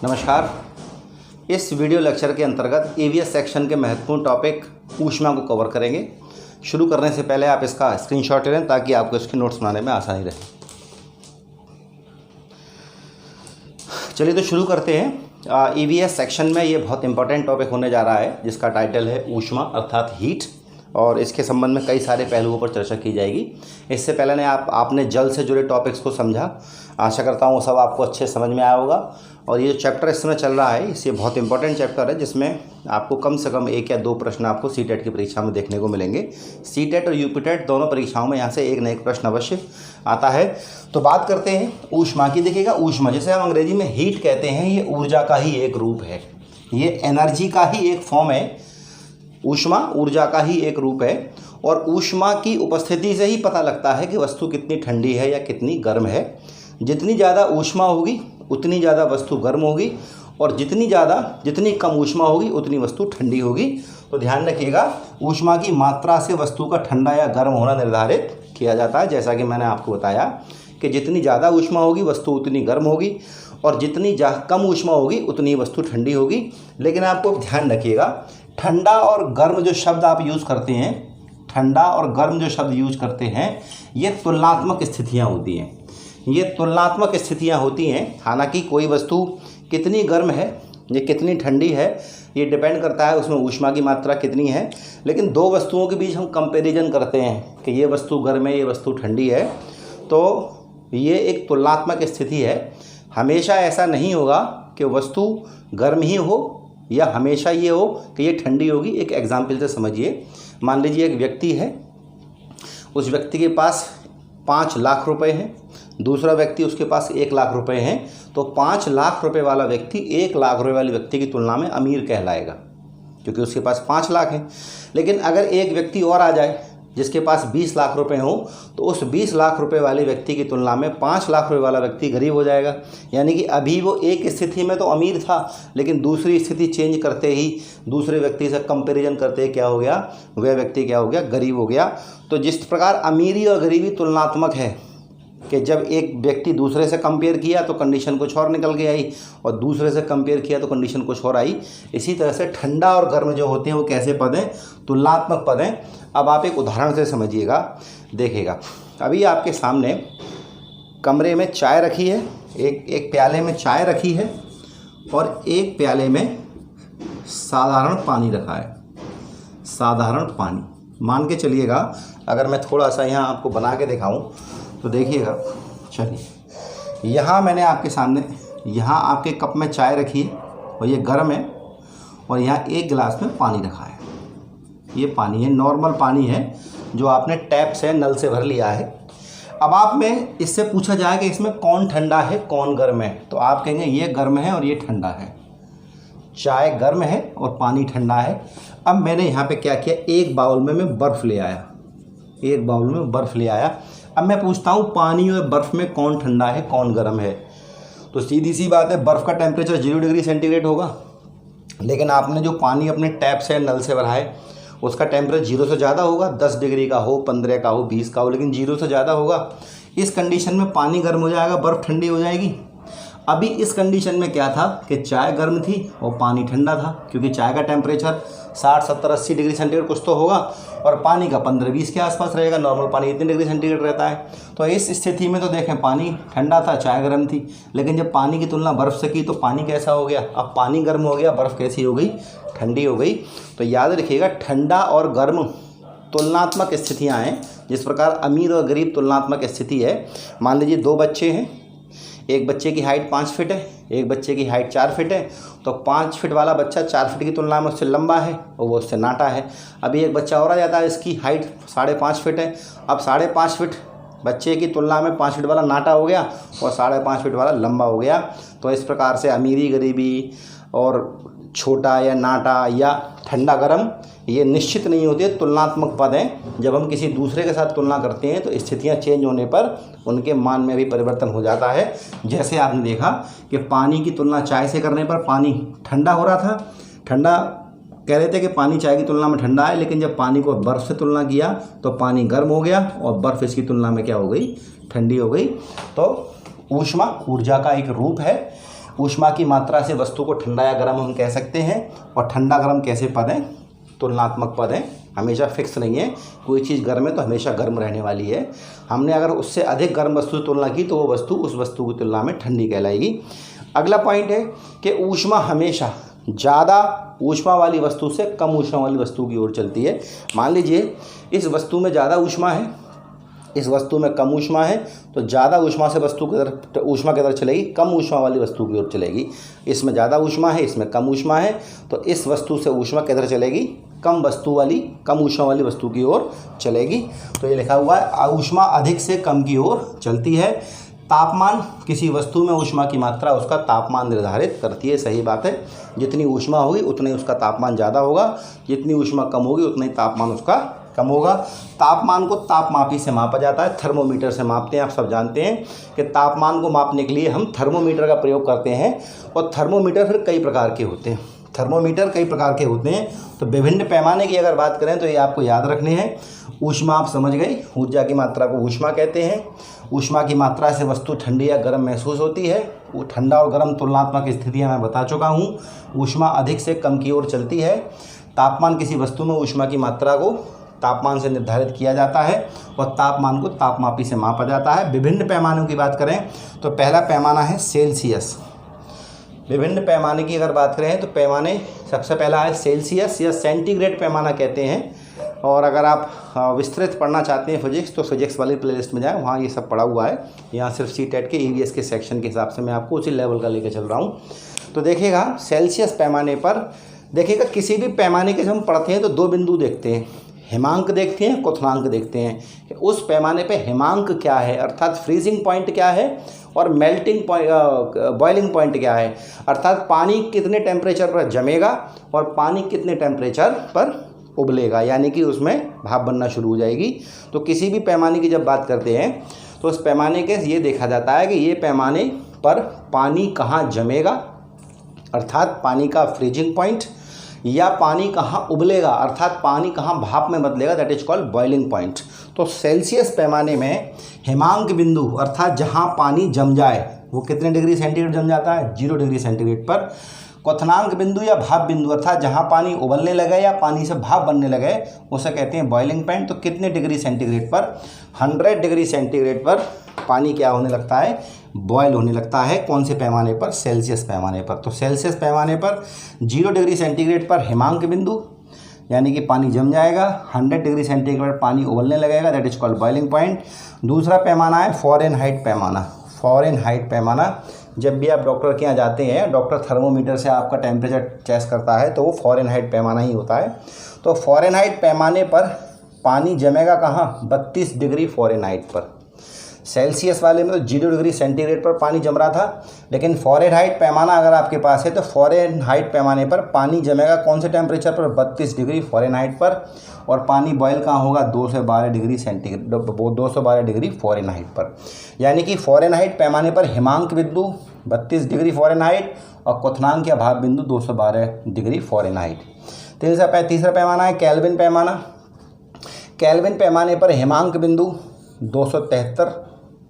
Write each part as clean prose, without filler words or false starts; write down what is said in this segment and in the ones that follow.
नमस्कार। इस video lecture के अंतर्गत ईवीएस सेक्शन के महत्वपूर्ण टॉपिक ऊष्मा को कवर करेंगे। शुरू करने से पहले आप इसका स्क्रीनशॉट लें ताकि आपको इसके नोट्स बनाने में आसानी रहे। चलिए तो शुरू करते हैं। ईवीएस सेक्शन में ये बहुत इंपॉर्टेंट टॉपिक होने जा रहा है जिसका टाइटल है ऊष्मा अर्थात हीट, और इसके संबंध में कई सारे पहलुओं पर चर्चा की जाएगी। इससे पहले आपने जल से जुड़े टॉपिक्स को समझा, आशा करता हूँ वो सब आपको अच्छे समझ में आया होगा। और ये जो चैप्टर इस समय चल रहा है ये बहुत इंपॉर्टेंट चैप्टर है जिसमें आपको कम से कम 1 या 2 प्रश्न आपको सीटेट की परीक्षा में देखने को मिलेंगे। सीटेट और यूपीटेट दोनों परीक्षाओं में यहाँ से एक न एक प्रश्न अवश्य आता है। तो बात करते हैं ऊष्मा की। देखिएगा, ऊष्मा जिसे हम अंग्रेजी में हीट कहते हैं, ये ऊर्जा का ही एक रूप है, ये एनर्जी का ही एक फॉर्म है। ऊष्मा ऊर्जा का ही एक रूप है और ऊष्मा की उपस्थिति से ही पता लगता है कि वस्तु कितनी ठंडी है या कितनी गर्म है। जितनी ज़्यादा ऊष्मा होगी उतनी ज़्यादा वस्तु गर्म होगी, और जितनी कम ऊष्मा होगी उतनी वस्तु ठंडी होगी। तो ध्यान रखिएगा, ऊष्मा की मात्रा से वस्तु का ठंडा या गर्म होना निर्धारित किया जाता है। जैसा कि मैंने आपको बताया कि जितनी ज़्यादा ऊष्मा होगी वस्तु उतनी गर्म होगी, और जितनी कम ऊष्मा होगी उतनी वस्तु ठंडी होगी। लेकिन आपको ध्यान रखिएगा, ठंडा और गर्म जो शब्द आप यूज़ करते हैं, ठंडा और गर्म जो शब्द यूज करते हैं, ये तुलनात्मक स्थितियाँ होती हैं। ये तुलनात्मक स्थितियाँ होती हैं। हालांकि कोई वस्तु कितनी गर्म है या कितनी ठंडी है ये डिपेंड करता है उसमें ऊष्मा की मात्रा कितनी है। लेकिन दो वस्तुओं के बीच हम कंपैरिजन करते हैं कि ये वस्तु गर्म है, ये वस्तु ठंडी है, तो ये एक तुलनात्मक स्थिति है। हमेशा ऐसा नहीं होगा कि वस्तु गर्म ही हो या हमेशा ये हो कि ये ठंडी होगी। एक एग्जाम्पल से समझिए। मान लीजिए एक व्यक्ति है, उस व्यक्ति के पास 5 लाख रुपए हैं, दूसरा व्यक्ति उसके पास 1 लाख रुपए हैं। तो 5 लाख रुपए वाला व्यक्ति 1 लाख रुपए वाले व्यक्ति की तुलना में अमीर कहलाएगा क्योंकि उसके पास 5 लाख हैं। लेकिन अगर एक व्यक्ति और आ जाए जिसके पास 20 लाख रुपए हो, तो उस 20 लाख रुपए वाले व्यक्ति की तुलना में 5 लाख रुपए वाला व्यक्ति गरीब हो जाएगा। यानी कि अभी वो एक स्थिति में तो अमीर था, लेकिन दूसरी स्थिति चेंज करते ही, दूसरे व्यक्ति से कंपैरिजन करते ही क्या हो गया, वह व्यक्ति क्या हो गया, गरीब हो गया। तो जिस प्रकार अमीरी और गरीबी तुलनात्मक है कि जब एक व्यक्ति दूसरे से कंपेयर किया तो कंडीशन कुछ और निकल के आई, और दूसरे से कंपेयर किया तो कंडीशन कुछ और आई। इसी तरह से ठंडा और गर्म जो होते हैं वो कैसे पद हैं, तुलनात्मक पद हैं। अब आप एक उदाहरण से समझिएगा। देखिएगा, अभी आपके सामने कमरे में चाय रखी है, एक प्याले में चाय रखी है और एक प्याले में साधारण पानी रखा है। साधारण पानी मान के चलिएगा, अगर मैं थोड़ा सा यहाँ आपको बना के दिखाऊं तो देखिएगा। चलिए, यहाँ मैंने आपके सामने, यहाँ आपके कप में चाय रखी है और ये गर्म है, और यहाँ एक गिलास में पानी रखा है। ये पानी है, नॉर्मल पानी है जो आपने टैप से, नल से भर लिया है। अब आप में इससे पूछा जाए कि इसमें कौन ठंडा है कौन गर्म है, तो आप कहेंगे ये गर्म है और ये ठंडा है। चाय गर्म है और पानी ठंडा है। अब मैंने यहाँ पे क्या किया, एक बाउल में मैं बर्फ़ ले आया, एक बाउल में बर्फ़ ले आया। अब मैं पूछता हूँ पानी और बर्फ़ में कौन ठंडा है कौन गर्म है, तो सीधी सी बात है, बर्फ़ का टेम्परेचर 0 डिग्री सेंटीग्रेड होगा। लेकिन आपने जो पानी अपने टैप से, नल से भरा है, उसका टेम्परेचर 0 से ज़्यादा होगा। 10 डिग्री का हो, 15 का हो, 20 का हो, लेकिन 0 से ज़्यादा होगा। इस कंडीशन में पानी गर्म हो जाएगा, बर्फ़ ठंडी हो जाएगी। अभी इस कंडीशन में क्या था कि चाय गर्म थी और पानी ठंडा था, क्योंकि चाय का टेम्परेचर 60, 70, 80 डिग्री सेंटीग्रेड कुछ तो होगा, और पानी का 15-20 के आसपास रहेगा। नॉर्मल पानी इतने डिग्री सेंटीग्रेड रहता है। तो इस स्थिति में तो देखें, पानी ठंडा था, चाय गर्म थी, लेकिन जब पानी की तुलना बर्फ़ से की तो पानी कैसा हो गया, अब पानी गर्म हो गया, बर्फ़ कैसी हो गई, ठंडी हो गई। तो याद रखिएगा, ठंडा और गर्म तुलनात्मक स्थितियाँ हैं। जिस प्रकार अमीर और गरीब तुलनात्मक स्थिति है। मान लीजिए 2 बच्चे हैं, एक बच्चे की हाइट 5 फीट है, एक बच्चे की हाइट 4 फीट है। तो 5 फीट वाला बच्चा 4 फीट की तुलना में उससे लंबा है और वो उससे नाटा है। अभी एक बच्चा और आ जाता है, इसकी हाइट 5.5 फीट है। अब 5.5 फीट बच्चे की तुलना में 5 फीट वाला नाटा हो गया और 5.5 फीट वाला लंबा हो गया। तो इस प्रकार से अमीरी गरीबी और छोटा या नाटा या ठंडा गर्म ये निश्चित नहीं होती है, तुलनात्मक पद हैं। जब हम किसी दूसरे के साथ तुलना करते हैं तो स्थितियां चेंज होने पर उनके मान में भी परिवर्तन हो जाता है। जैसे आपने देखा कि पानी की तुलना चाय से करने पर पानी ठंडा हो रहा था, ठंडा कह रहे थे कि पानी चाय की तुलना में ठंडा है, लेकिन जब पानी को बर्फ़ से तुलना किया तो पानी गर्म हो गया और बर्फ़ इसकी तुलना में क्या हो गई, ठंडी हो गई। तो ऊष्मा ऊर्जा का एक रूप है। ऊष्मा की मात्रा से वस्तु को ठंडा या गर्म हम कह सकते हैं। और ठंडा गर्म कैसे पद हैं? तुलनात्मक पद हैं, हमेशा फिक्स नहीं है। कोई चीज़ गर्म है तो हमेशा गर्म रहने वाली है। हमने अगर उससे अधिक गर्म वस्तु से तुलना की तो वो वस्तु उस वस्तु की तुलना में ठंडी कहलाएगी। अगला पॉइंट है कि ऊष्मा हमेशा ज़्यादा ऊष्मा वाली वस्तु से कम ऊष्मा वाली वस्तु की ओर चलती है। मान लीजिए इस वस्तु में ज़्यादा ऊष्मा है, इस वस्तु में कम ऊष्मा है, तो ज़्यादा ऊष्मा से वस्तु की तरफ ऊष्मा की तरफ चलेगी, कम ऊष्मा वाली वस्तु की ओर चलेगी। इसमें ज़्यादा ऊष्मा है, इसमें कम ऊष्मा है, तो इस वस्तु से ऊष्मा किधर चलेगी? कम ऊष्मा वाली वस्तु की ओर चलेगी। तो ये लिखा हुआ है ऊष्मा अधिक से कम की ओर चलती है। तापमान, किसी वस्तु में ऊष्मा की मात्रा उसका तापमान निर्धारित करती है। सही बात है, जितनी ऊष्मा होगी उतनी उसका तापमान ज़्यादा होगा, जितनी ऊष्मा कम होगी उतना ही तापमान उसका कम होगा। तापमान को तापमापी से मापा जाता है, थर्मोमीटर से मापते हैं। आप सब जानते हैं कि तापमान को मापने के लिए हम थर्मोमीटर का प्रयोग करते हैं। और थर्मोमीटर फिर कई प्रकार के होते हैं। तो विभिन्न पैमाने की अगर बात करें तो ये आपको याद रखने हैं। ऊष्मा आप समझ गए, ऊर्जा की मात्रा को ऊष्मा कहते हैं। ऊष्मा की मात्रा से वस्तु ठंडी या गर्म महसूस होती है। वो ठंडा और गर्म तुलनात्मक स्थितियाँ मैं बता चुका हूँ। ऊष्मा अधिक से कम की ओर चलती है। तापमान, किसी वस्तु में ऊष्मा की मात्रा को तापमान से निर्धारित किया जाता है और तापमान को तापमापी से मापा जाता है। विभिन्न पैमानों की बात करें तो पहला पैमाना है सेल्सियस। विभिन्न पैमाने की अगर बात करें तो पैमाने, सबसे पहला है सेल्सियस या सेंटीग्रेड पैमाना कहते हैं। और अगर आप विस्तृत पढ़ना चाहते हैं फिजिक्स तो फिजिक्स वाली प्लेलिस्ट में जाएं, वहाँ ये सब पढ़ा हुआ है। यहाँ सिर्फ सीटेट के ईवीएस के सेक्शन के हिसाब से मैं आपको उसी लेवल का लेकर चल रहा हूँ। तो देखिएगा सेल्सियस पैमाने पर, देखिएगा किसी भी पैमाने के जब हम पढ़ते हैं तो दो बिंदु देखते हैं, हिमांक देखते हैं, क्वथनांक देखते हैं कि उस पैमाने पे हिमांक क्या है, अर्थात फ्रीजिंग पॉइंट क्या है, और मेल्टिंग पॉइंट, बॉइलिंग पॉइंट क्या है, अर्थात पानी कितने टेम्परेचर पर जमेगा और पानी कितने टेम्परेचर पर उबलेगा, यानी कि उसमें भाप बनना शुरू हो जाएगी। तो किसी भी पैमाने की जब बात करते हैं तो उस पैमाने के ये देखा जाता है कि ये पैमाने पर पानी कहाँ जमेगा, अर्थात पानी का फ्रीजिंग पॉइंट, या पानी कहाँ उबलेगा, अर्थात पानी कहाँ भाप में बदलेगा, that is called boiling point. तो सेल्सियस पैमाने में हिमांक बिंदु, अर्थात जहाँ पानी जम जाए, वो कितने डिग्री सेंटीग्रेड जम जाता है? 0 डिग्री सेंटीग्रेड पर। क्वथनांक बिंदु या भाप बिंदु, अर्थात जहाँ पानी उबलने लगे या पानी से भाप बनने लगे, उसे कहते हैं बॉइलिंग पॉइंट। तो कितने डिग्री सेंटीग्रेड पर? 100 डिग्री सेंटीग्रेड पर पानी क्या होने लगता है? बॉयल होने लगता है। कौन से पैमाने पर? सेल्सियस पैमाने पर। तो सेल्सियस पैमाने पर 0 डिग्री सेंटीग्रेड पर हिमांक बिंदु, यानी कि पानी जम जाएगा। 100 डिग्री सेंटीग्रेड पर पानी उबलने लगेगा, that is called boiling point. दूसरा पैमाना है फ़ारेनहाइट पैमाना। फ़ारेनहाइट पैमाना, जब भी आप डॉक्टर के यहाँ जाते हैं, डॉक्टर थर्मोमीटर से आपका टेम्परेचर चेक करता है तो वो फ़ारेनहाइट पैमाना ही होता है। तो फ़ारेनहाइट पैमाने पर पानी जमेगा कहाँ? 32 डिग्री फ़ारेनहाइट पर। सेल्सियस वाले में तो 0 डिग्री सेंटीग्रेड पर पानी जम रहा था, लेकिन फ़ारेनहाइट पैमाना अगर आपके पास है तो फ़ारेनहाइट पैमाने पर पानी जमेगा कौन से टेम्परेचर पर? 32 डिग्री फ़ारेनहाइट पर। और पानी बॉयल कहाँ होगा? 2 से 12 डिग्री सेंटीग्रेड, 212 डिग्री फ़ारेनहाइट पर। यानी कि फ़ारेनहाइट पैमाने पर हिमांक बिंदु 32 डिग्री फ़ारेनहाइट और क्वथनांक या भाप बिंदु 212 डिग्री फ़ारेनहाइट। तीसरा पैमाना है केल्विन पैमाना। केल्विन पैमाने पर हिमांक बिंदु 273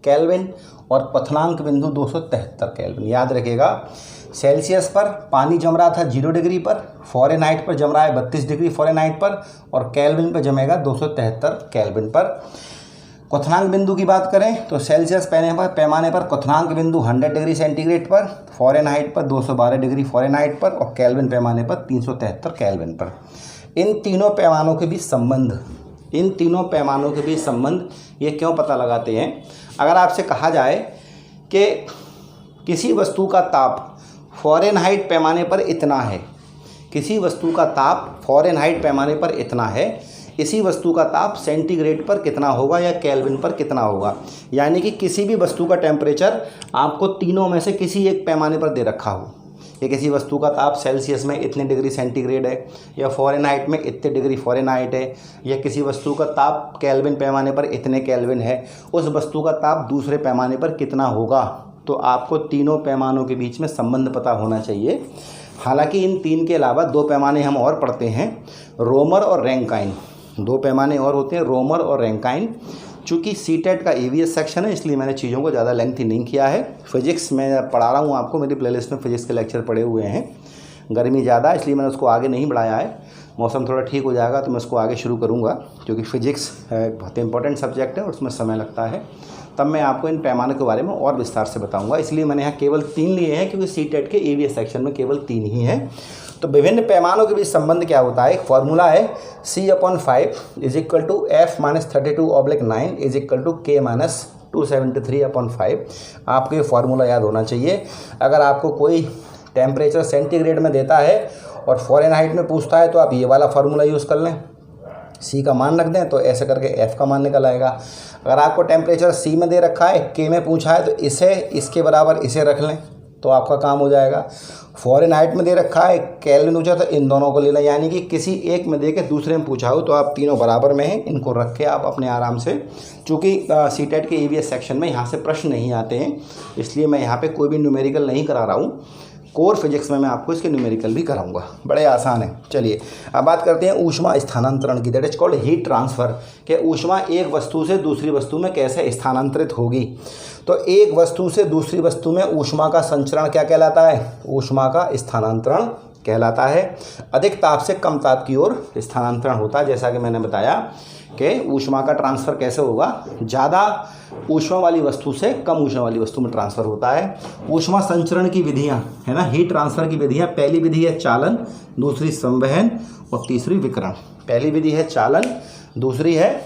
केल्विन और क्वथनांक बिंदु 273 केल्विन। याद रखिएगा, सेल्सियस पर पानी जम रहा था 0 डिग्री पर, फ़ारेनहाइट पर जम रहा है 32 डिग्री फ़ारेनहाइट पर, और केल्विन पर जमेगा 273 केल्विन पर। क्वथनांक बिंदु की बात करें तो सेल्सियस पैमाने पर क्वथनांक बिंदु 100 डिग्री सेंटीग्रेड पर, फ़ारेनहाइट पर 212 डिग्री फ़ारेनहाइट पर और केल्विन पैमाने पर 373 केल्विन पर। इन तीनों पैमानों के बीच संबंध ये क्यों पता लगाते हैं? अगर आपसे कहा जाए कि किसी वस्तु का ताप फ़ारेनहाइट पैमाने पर इतना है, किसी वस्तु का ताप फ़ारेनहाइट पैमाने पर इतना है, इसी वस्तु का ताप सेंटीग्रेड पर कितना होगा या केल्विन पर कितना होगा, यानी कि किसी भी वस्तु का टेम्परेचर आपको तीनों में से किसी एक पैमाने पर दे रखा हो, या किसी वस्तु का ताप सेल्सियस में इतने डिग्री सेंटीग्रेड है, या फ़ारेनहाइट में इतने डिग्री फ़ारेनहाइट है, या किसी वस्तु का ताप केल्विन पैमाने पर इतने केल्विन है, उस वस्तु का ताप दूसरे पैमाने पर कितना होगा। तो आपको तीनों पैमानों के बीच में संबंध पता होना चाहिए। हालांकि इन तीन के अलावा 2 पैमाने हम और पढ़ते हैं, रोमर और रैंकाइन। 2 पैमाने और होते हैं, रोमर और रैंकाइन। चूँकि सीटेट का ईवीएस सेक्शन है इसलिए मैंने चीज़ों को ज़्यादा लेंथी नहीं किया है। फिजिक्स मैं पढ़ा रहा हूँ आपको, मेरी प्लेलिस्ट में फिजिक्स के लेक्चर पड़े हुए हैं। गर्मी ज़्यादा इसलिए मैंने उसको आगे नहीं बढ़ाया है। मौसम थोड़ा ठीक हो जाएगा तो मैं उसको आगे शुरू करूँगा, क्योंकि फ़िज़िक्स बहुत इंपॉर्टेंट सब्जेक्ट है और उसमें समय लगता है। तब मैं आपको इन पैमानों के बारे में और विस्तार से बताऊँगा। इसलिए मैंने यहाँ केवल 3 लिए हैं, क्योंकि सीटेट के ईवीएस सेक्शन में केवल 3 ही हैं। तो विभिन्न पैमानों के बीच संबंध क्या होता है? एक फॉर्मूला है C/5 = F-32/9 = K-273/5। आपको ये फार्मूला याद होना चाहिए। अगर आपको कोई टेम्परेचर सेंटीग्रेड में देता है और फ़ारेनहाइट में पूछता है तो आप ये वाला फार्मूला यूज़ कर लें, C का मान रख दें तो ऐसे करके F का मान निकल आएगा। अगर आपको टेम्परेचर C में दे रखा है, K में पूछा है तो इसे इसके बराबर इसे रख लें तो आपका काम हो जाएगा। फ़ारेनहाइट में दे रखा है, केल्विन पूछा तो इन दोनों को लेना, यानी कि किसी एक में दे के दूसरे में पूछा हो तो आप तीनों बराबर में हैं, इनको रख के आप अपने आराम से, चूँकि सीटेट के ईवीएस सेक्शन में यहाँ से प्रश्न नहीं आते हैं इसलिए मैं यहाँ पे कोई भी न्यूमेरिकल नहीं करा रहा हूँ। कोर फिजिक्स में मैं आपको इसके न्यूमेरिकल भी कराऊंगा, बड़े आसान है। चलिए अब बात करते हैं ऊष्मा स्थानांतरण की, that is called heat transfer, कि ऊष्मा एक वस्तु से दूसरी वस्तु में कैसे स्थानांतरित होगी। तो एक वस्तु से दूसरी वस्तु में ऊष्मा का संचरण क्या कहलाता है? ऊष्मा का स्थानांतरण कहलाता है। अधिक ताप से कम ताप की ओर स्थानांतरण होता है। जैसा कि मैंने बताया कि ऊष्मा का ट्रांसफ़र कैसे होगा, ज़्यादा ऊष्मा वाली वस्तु से कम ऊष्मा वाली वस्तु में ट्रांसफ़र होता है। ऊष्मा संचरण की विधियाँ है ना, हीट ट्रांसफ़र की विधियाँ, पहली विधि है चालन, दूसरी संवहन और तीसरी विकिरण। पहली विधि है चालन, दूसरी है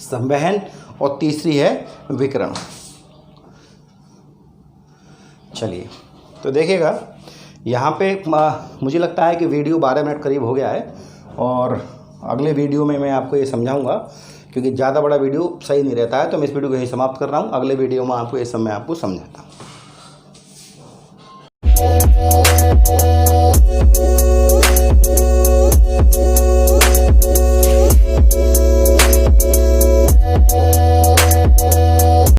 संवहन और तीसरी है विकिरण। चलिए तो देखिएगा यहाँ पे मुझे लगता है कि वीडियो 12 मिनट करीब हो गया है और अगले वीडियो में मैं आपको ये समझाऊंगा, क्योंकि ज़्यादा बड़ा वीडियो सही नहीं रहता है। तो मैं इस वीडियो को यहीं समाप्त कर रहा हूँ। अगले वीडियो में आपको ये सब मैं आपको समझाता हूँ।